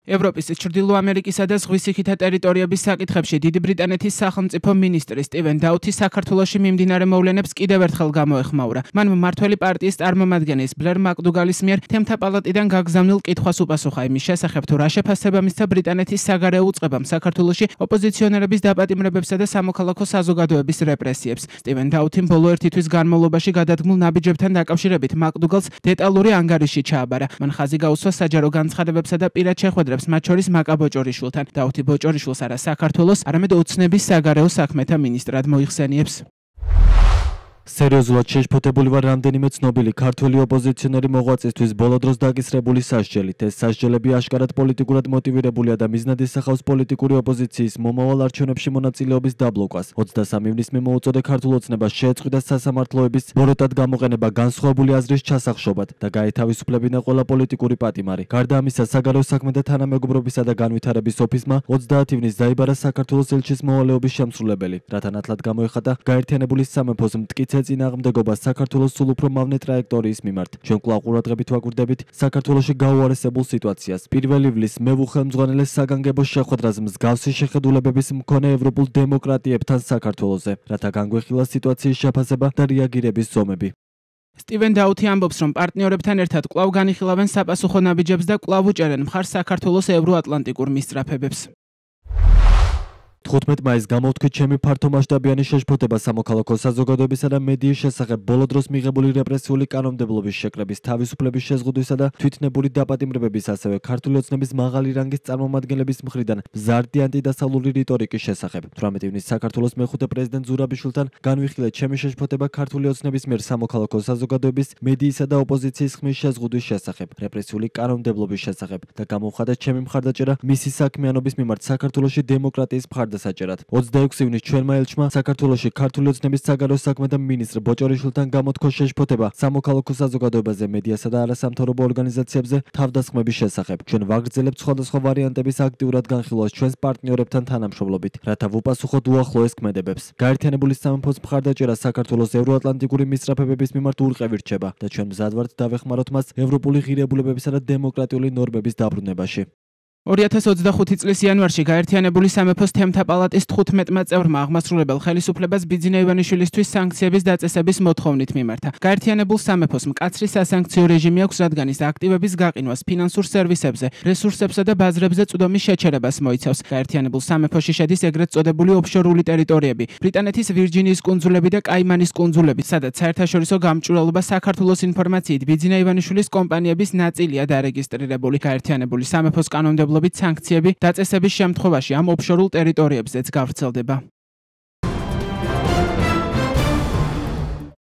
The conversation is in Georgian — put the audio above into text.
ევროპის, ჩრდილო ამერიკისა და ზღვის იქითა ტერიტორიების საკითხებში დიდი ბრიტანეთის სახელმწიფო მინისტრი სტივენ დაუთი საქართველოში მიმდინარე მოვლენებს კიდევ ერთხელ გამოეხმაურა. მან მმართველი პარტიის წარმომადგენლის ბლერ მაკდუგალის მიერ თემთა პალატიდან გაგზავნილ კითხვას უპასუხა იმის შესახებ, თუ რა შეფასება მისცა ბრიტანეთის საგარეო უწყებამ საქართველოში ოპოზიციონერების დაპატიმრებებსა და სამოქალაქო საზოგადოების რეპრესიებს. სტივენ დაუთიმ ბოლო ერთი თვის განმავლობაში გადადგმულ ნაბიჯებთან დაკავშირებით მაკდუგალს დეტალური ანგარიში ჩააბარა. მან ხაზი გაუსვა საჯარო განცხადებებსა და პირად შეხვედრებს მათ შორის მაკა ბოჭორიშვილთან. დაუთი ბოჭორიშვილს არა საქართველოს, არამედ ოცნების საგარეო საქმეთა მინისტრად მოიხსენიებს. სერიოზულად შეშფოთებული ვარ რამდენიმე ცნობილი ქართველი ოპოზიციონერი მოღვაწისთვის ბოლო დროს დაკისრებული სასჯელით. ეს სასჯელები აშკარად პოლიტიკურად მოტივირებულია და მიზნად ისახავს პოლიტიკური ოპოზიციის მომავალ არჩევნებში მონაწილეობის დაბლოკვას. 23 ივნისს მოუწოდე ქართულ ოცნებას შეეწყვიტა სასამართლოების ბოროტად გამოყენება განსხვავებული აზრის ჩასახშობად და გაეთავისუფლებინა ყველა პოლიტიკური პატიმარი. გარდა ამისა, საგარეო საქმეთა თანამეგობრობისა და განვითარების ოფისმა 30 ივნისს დაიბარა საქართველოს ელჩის მოვალეობის შემსრულებელი, რათა ნათლად გამოეხატა გაერთიანებული სამეფოს მტკიცე წინააღმდეგობა საქართველოს სულ უფრო მავნე ტრაექტორიის მიმართ. ჩვენ კვლავ ყურადღებით ვაკვირდებით საქართველოში გაუარესებულ სიტუაციას. 1 ივლისს მევუხელმძღვანელეს საგანგებო შეხვედრაზე მსგავსი შეხედულებების მქონე ევროპულ დემოკრატიებთან საქართველოზე, რათა განგვეხილა სიტუაციის შეფასება და რეაგირების ზომები. სტივენ დაუთი ამბობს, რომ პარტნიორებთან ერთად კვლავ განიხილავენ საპასუხო ნაბიჯებს და კვლავ უჭერენ მხარს საქართველოს ევროატლანტიკურ მისწრაფებებს. 15 მაისს გამოვთქვით ჩემი ფართომასშტაბიანი შეშფოთება სამოქალაქო საზოგადოებისა და მედიის შესახებ ბოლო დროს მიღებული რეპრესიული კანონმდებლობის შეკრების, თავისუფლების შეზღუდვისა და თვითნებური დაპატიმრებების, ასევე ქართული ოცნების მაღალი რანგის წარმომადგენლების მხრიდან მზარდი ანტიდასავლური რიტორიკის შესახებ. 18 ივნისს საქართველოს მეხუთე პრეზიდენტ ზურაბიშვილთან განვიხილეთ ჩემი შეშფოთება ქართული ოცნების მიერ სამოქალაქო საზოგადოების, მედიისა და ოპოზიციის ხმის შეზღუდვის შესახებ, რეპრესიული კანონმდებლობის შესახებ და გამოვხატეთ ჩემი მხარდაჭერა მისი საქმიანობის მიმართ საქართველოში დემოკრატიის მხარდაჭერად. 26 ივნისს ჩვენმა ელჩმა საქართველოში ქართული ოცნების საგარეო საქმეთა მინისტრ ბოჭორიშვილთან გამოთქვა შეშფოთება სამოქალაქო საზოგადოებაზე, მედიასა და არასამთავრობო ორგანიზაციებზე თავდასხმების შესახებ. ჩვენ ვაგრძელებთ სხვადასხვა ვარიანტების აქტიურად განხილვას ჩვენს პარტნიორებთან თანამშრომლობით, რათა ვუპასუხოთ უახლოეს ქმედებებს. გაერთიანებული სამეფოს მხარდაჭერა საქართველოს ევროატლანტიკური მისწრაფებების მიმართ ურყევი რჩება და ჩვენ მზად ვართ დავეხმაროთ მას ევროპული ღირებულებებისა და დემოკრატიული ნორმების დაბრუნებაში. 2025 წლის იანვარში გაერთიანებული სამეფოს თემთა პალატის 15-მა წევრმა აღმასრულებელ ხელისუფლებას ბიძინა ივანიშვილისთვის სანქციების დაწესების მოთხოვნით მიმართა. გაერთიანებულ სამეფოს მკაცრი სასანქციო რეჟიმი აქვს, რადგან ის აქტივების გაყინვას, ფინანსურ სერვისებზე, რესურსებზე და ბაზრებზე წვდომის შეჩერებას მოიცავს. გაერთიანებულ სამეფოში შედის ეგრეთ წოდებული ოფშორული ტერიტორიები, ბრიტანეთის ვირჯინიის კუნძულები და კაიმანის კუნძულები, სადაც საერთაშორისო გამჭვირვალობა საქართველოს ინფორმაციით ბიძინა ივანიშვილის კომპანიების ნაწილია დარეგისტრირებული. გაერთიანებული სამეფოს კანონმდებლობით სანქციები დაწესების შემთხვევაში ამ ოფშორულ ტერიტორიებზეც გავრცელდება.